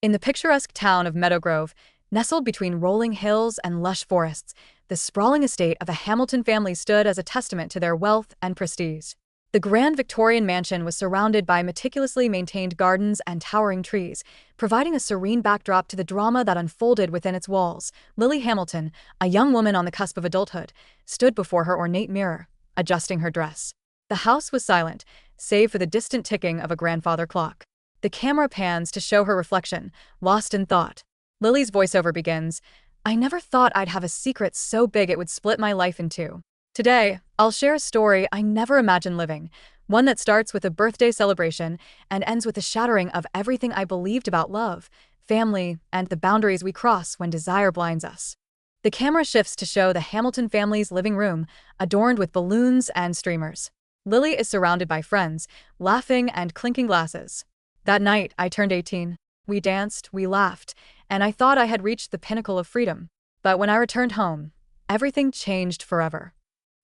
In the picturesque town of Meadowgrove, nestled between rolling hills and lush forests, the sprawling estate of the Hamilton family stood as a testament to their wealth and prestige. The grand Victorian mansion was surrounded by meticulously maintained gardens and towering trees, providing a serene backdrop to the drama that unfolded within its walls. Lily Hamilton, a young woman on the cusp of adulthood, stood before her ornate mirror, adjusting her dress. The house was silent, save for the distant ticking of a grandfather clock. The camera pans to show her reflection, lost in thought. Lily's voiceover begins, "I never thought I'd have a secret so big it would split my life in two. Today, I'll share a story I never imagined living, one that starts with a birthday celebration and ends with the shattering of everything I believed about love, family, and the boundaries we cross when desire blinds us." The camera shifts to show the Hamilton family's living room, adorned with balloons and streamers. Lily is surrounded by friends, laughing and clinking glasses. "That night, I turned 18. We danced, we laughed, and I thought I had reached the pinnacle of freedom. But when I returned home, everything changed forever."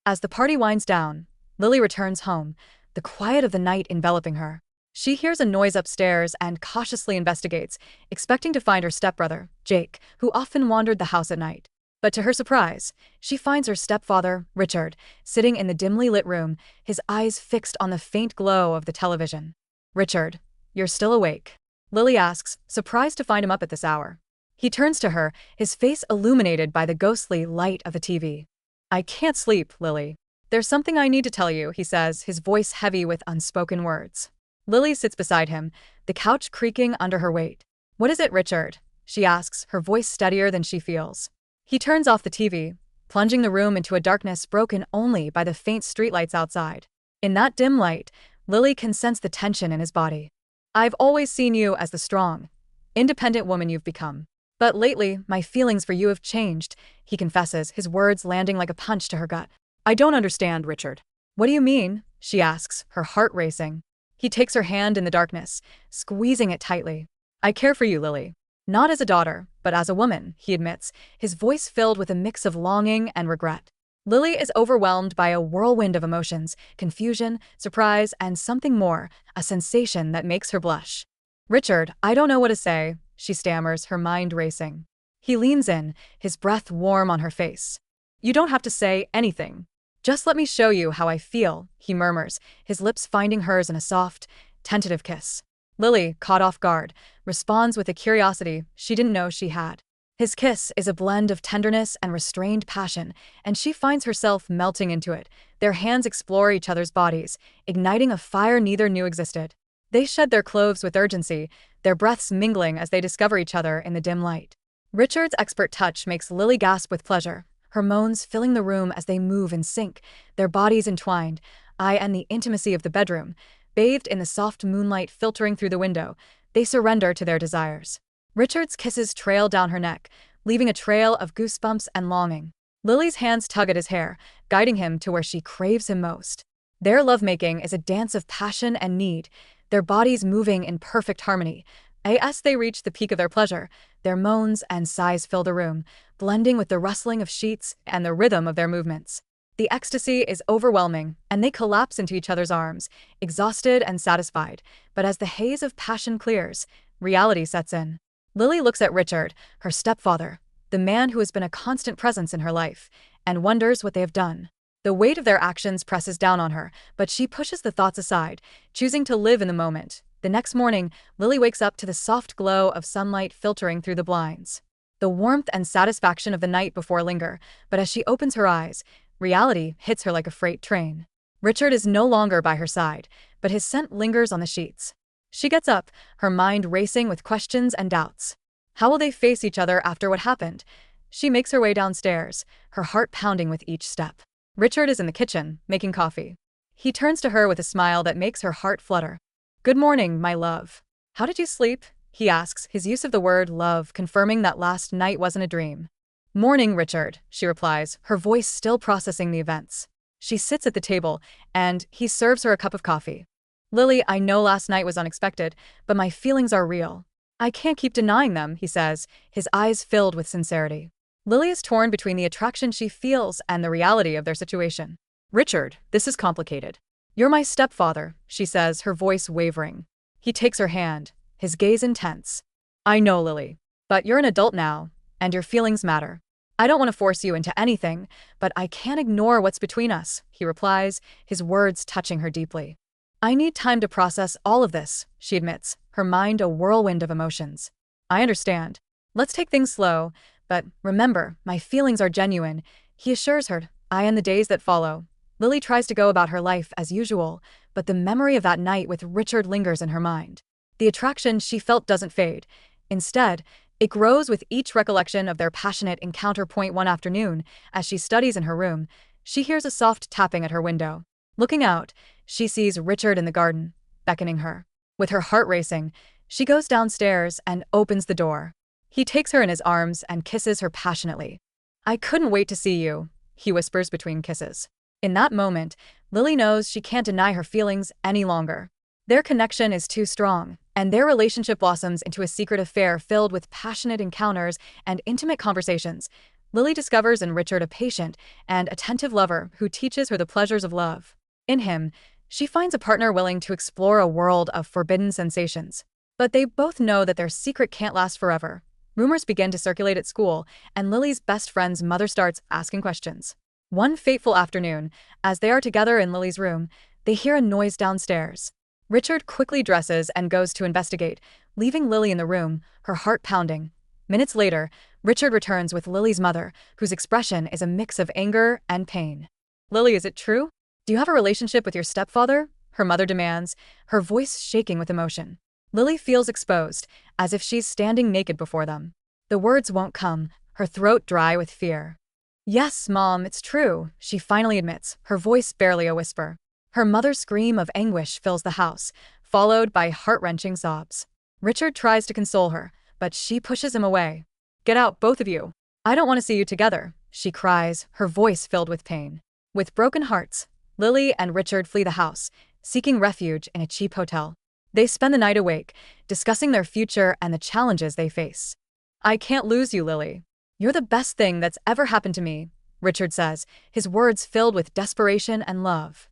As the party winds down, Lily returns home, the quiet of the night enveloping her. She hears a noise upstairs and cautiously investigates, expecting to find her stepbrother, Jake, who often wandered the house at night. But to her surprise, she finds her stepfather, Richard, sitting in the dimly lit room, his eyes fixed on the faint glow of the television. "Richard, you're still awake?" Lily asks, surprised to find him up at this hour. He turns to her, his face illuminated by the ghostly light of the TV. "I can't sleep, Lily. There's something I need to tell you," he says, his voice heavy with unspoken words. Lily sits beside him, the couch creaking under her weight. "What is it, Richard?" she asks, her voice steadier than she feels. He turns off the TV, plunging the room into a darkness broken only by the faint streetlights outside. In that dim light, Lily can sense the tension in his body. "I've always seen you as the strong, independent woman you've become. But lately, my feelings for you have changed," he confesses, his words landing like a punch to her gut. "I don't understand, Richard." "What do you mean?" she asks, her heart racing. He takes her hand in the darkness, squeezing it tightly. "I care for you, Lily. Not as a daughter, but as a woman," he admits, his voice filled with a mix of longing and regret. Lily is overwhelmed by a whirlwind of emotions, confusion, surprise, and something more, a sensation that makes her blush. "Richard, I don't know what to say," she stammers, her mind racing. He leans in, his breath warm on her face. "You don't have to say anything. Just let me show you how I feel," he murmurs, his lips finding hers in a soft, tentative kiss. Lily, caught off guard, responds with a curiosity she didn't know she had. His kiss is a blend of tenderness and restrained passion, and she finds herself melting into it. Their hands explore each other's bodies, igniting a fire neither knew existed. They shed their clothes with urgency, their breaths mingling as they discover each other in the dim light. Richard's expert touch makes Lily gasp with pleasure, her moans filling the room as they move in sync, their bodies entwined, and the intimacy of the bedroom, bathed in the soft moonlight filtering through the window, they surrender to their desires. Richard's kisses trail down her neck, leaving a trail of goosebumps and longing. Lily's hands tug at his hair, guiding him to where she craves him most. Their lovemaking is a dance of passion and need, their bodies moving in perfect harmony. As they reach the peak of their pleasure, their moans and sighs fill the room, blending with the rustling of sheets and the rhythm of their movements. The ecstasy is overwhelming, and they collapse into each other's arms, exhausted and satisfied. But as the haze of passion clears, reality sets in. Lily looks at Richard, her stepfather, the man who has been a constant presence in her life, and wonders what they have done. The weight of their actions presses down on her, but she pushes the thoughts aside, choosing to live in the moment. The next morning, Lily wakes up to the soft glow of sunlight filtering through the blinds. The warmth and satisfaction of the night before linger, but as she opens her eyes, reality hits her like a freight train. Richard is no longer by her side, but his scent lingers on the sheets. She gets up, her mind racing with questions and doubts. How will they face each other after what happened? She makes her way downstairs, her heart pounding with each step. Richard is in the kitchen, making coffee. He turns to her with a smile that makes her heart flutter. "Good morning, my love. How did you sleep?" he asks, his use of the word love confirming that last night wasn't a dream. "Morning, Richard," she replies, her voice still processing the events. She sits at the table, and he serves her a cup of coffee. "Lily, I know last night was unexpected, but my feelings are real. I can't keep denying them," he says, his eyes filled with sincerity. Lily is torn between the attraction she feels and the reality of their situation. "Richard, this is complicated. You're my stepfather," she says, her voice wavering. He takes her hand, his gaze intense. I know, Lily. But you're an adult now, and your feelings matter. I don't want to force you into anything, but I can't ignore what's between us, he replies, his words touching her deeply. I need time to process all of this, she admits, her mind a whirlwind of emotions. I understand. Let's take things slow, but remember, my feelings are genuine, he assures her. In the days that follow, Lily tries to go about her life as usual, but the memory of that night with Richard lingers in her mind. The attraction she felt doesn't fade. Instead, it grows with each recollection of their passionate encounter. One afternoon, as she studies in her room, she hears a soft tapping at her window. Looking out, she sees Richard in the garden, beckoning her. With her heart racing, she goes downstairs and opens the door. He takes her in his arms and kisses her passionately. I couldn't wait to see you, he whispers between kisses. In that moment, Lily knows she can't deny her feelings any longer. Their connection is too strong, and their relationship blossoms into a secret affair filled with passionate encounters and intimate conversations. Lily discovers in Richard a patient and attentive lover who teaches her the pleasures of love. In him, she finds a partner willing to explore a world of forbidden sensations. But they both know that their secret can't last forever. Rumors begin to circulate at school, and Lily's best friend's mother starts asking questions. One fateful afternoon, as they are together in Lily's room, they hear a noise downstairs. Richard quickly dresses and goes to investigate, leaving Lily in the room, her heart pounding. Minutes later, Richard returns with Lily's mother, whose expression is a mix of anger and pain. Lily, is it true? Do you have a relationship with your stepfather? Her mother demands, her voice shaking with emotion. Lily feels exposed, as if she's standing naked before them. The words won't come, her throat dry with fear. Yes, Mom, it's true, she finally admits, her voice barely a whisper. Her mother's scream of anguish fills the house, followed by heart-wrenching sobs. Richard tries to console her, but she pushes him away. Get out, both of you. I don't want to see you together, she cries, her voice filled with pain. With broken hearts, Lily and Richard flee the house, seeking refuge in a cheap hotel. They spend the night awake, discussing their future and the challenges they face. I can't lose you, Lily. You're the best thing that's ever happened to me, Richard says, his words filled with desperation and love.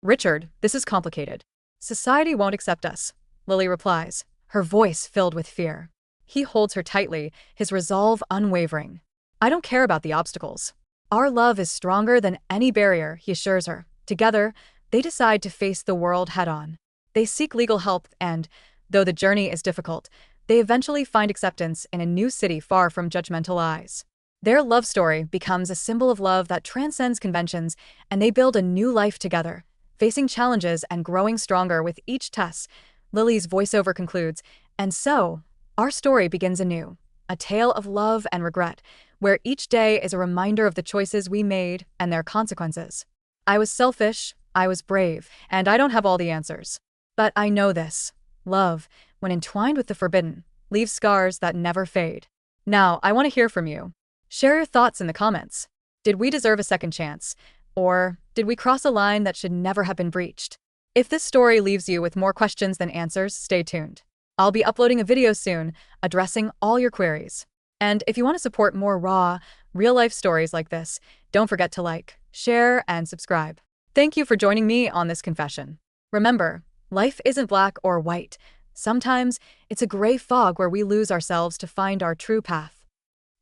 Richard, this is complicated. Society won't accept us, Lily replies, her voice filled with fear. He holds her tightly, his resolve unwavering. I don't care about the obstacles. Our love is stronger than any barrier, he assures her. Together, they decide to face the world head-on. They seek legal help and, though the journey is difficult, they eventually find acceptance in a new city far from judgmental eyes. Their love story becomes a symbol of love that transcends conventions, and they build a new life together, facing challenges and growing stronger with each test. Lily's voiceover concludes, and so, our story begins anew, a tale of love and regret, where each day is a reminder of the choices we made and their consequences. I was selfish, I was brave, and I don't have all the answers. But I know this. Love, when entwined with the forbidden, leaves scars that never fade. Now, I want to hear from you. Share your thoughts in the comments. Did we deserve a second chance? Or did we cross a line that should never have been breached? If this story leaves you with more questions than answers, stay tuned. I'll be uploading a video soon, addressing all your queries. And if you want to support more raw, real-life stories like this, don't forget to like, share, and subscribe. Thank you for joining me on this confession. Remember, life isn't black or white. Sometimes, it's a gray fog where we lose ourselves to find our true path.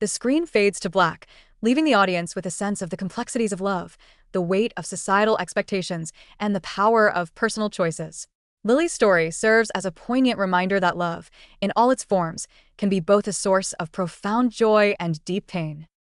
The screen fades to black, leaving the audience with a sense of the complexities of love, the weight of societal expectations, and the power of personal choices. Lily's story serves as a poignant reminder that love, in all its forms, can be both a source of profound joy and deep pain.